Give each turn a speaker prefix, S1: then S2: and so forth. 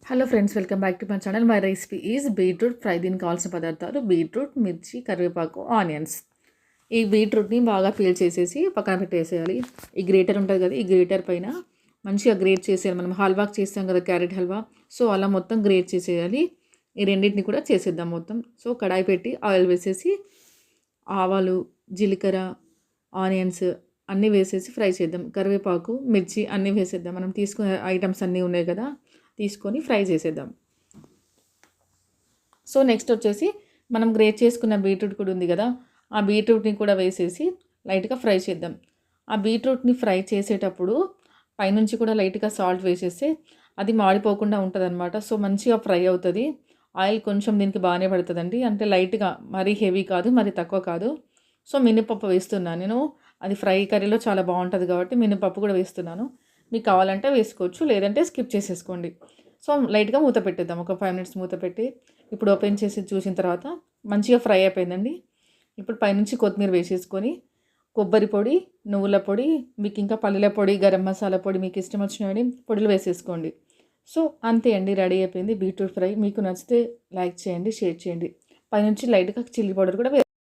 S1: Hello friends, welcome back to my channel. My recipe is beetroot fry. దీనికి కావాల్సిన పదార్థాలు beetroot, మిర్చి, కరివేపాకు, ఆనియన్స్. ఈ బీట్రూట్ని బాగా పీల్ చేసేసి పక్కన పెట్టేసేయాలి. ఈ గ్రేటర్ ఉంటుంది కదా, ఈ గ్రేటర్ పైన మంచిగా గ్రేట్ చేసేయాలి. మనం హల్వాకి చేస్తాం కదా, క్యారెట్ హల్వా. సో అలా మొత్తం గ్రేట్ చేసేయాలి. ఈ రెండింటిని కూడా చేసేద్దాం మొత్తం. సో కడాయి పెట్టి ఆయిల్ వేసేసి ఆవాలు, జీలకర్ర, ఆనియన్స్ అన్నీ వేసేసి ఫ్రై చేద్దాం. కరివేపాకు, మిర్చి అన్నీ వేసేద్దాం. మనం తీసుకునే ఐటమ్స్ అన్నీ ఉన్నాయి కదా, తీసుకొని ఫ్రై చేసేద్దాం. సో నెక్స్ట్ వచ్చేసి మనం గ్రేట్ చేసుకున్న బీట్రూట్ కూడా ఉంది కదా, ఆ బీట్రూట్ని కూడా వేసేసి లైట్గా ఫ్రై చేద్దాం. ఆ బీట్రూట్ని ఫ్రై చేసేటప్పుడు పైనుంచి కూడా లైట్గా సాల్ట్ వేసేస్తే అది మాడిపోకుండా ఉంటుంది అనమాట. సో మంచిగా ఫ్రై అవుతుంది. ఆయిల్ కొంచెం దీనికి బాగానే పడుతుందండి, అంటే లైట్గా, మరీ హెవీ కాదు, మరీ తక్కువ కాదు. సో మినపప్పు వేస్తున్నాను నేను. అది ఫ్రై కర్రీలో చాలా బాగుంటుంది కాబట్టి మినపప్పు కూడా వేస్తున్నాను. మీకు కావాలంటే వేసుకోవచ్చు, లేదంటే స్కిప్ చేసేసుకోండి. సో లైట్గా మూత పెట్టేద్దాం, ఒక 5 మినిట్స్ మూత పెట్టి. ఇప్పుడు ఓపెన్ చేసి చూసిన తర్వాత మంచిగా ఫ్రై అయిపోయిందండి. ఇప్పుడు పైనుంచి కొత్తిమీర వేసేసుకొని కొబ్బరి పొడి, నువ్వుల పొడి, మీకు ఇంకా పల్లీల పొడి, గరం మసాలా పొడి, మీకు ఇష్టం వచ్చినవి పొడులు వేసేసుకోండి. సో అంతే అండి, రెడీ అయిపోయింది బీట్రూట్ ఫ్రై. మీకు నచ్చితే లైక్ చేయండి, షేర్ చేయండి. పైనుంచి లైట్గా చిల్లీ పౌడర్ కూడా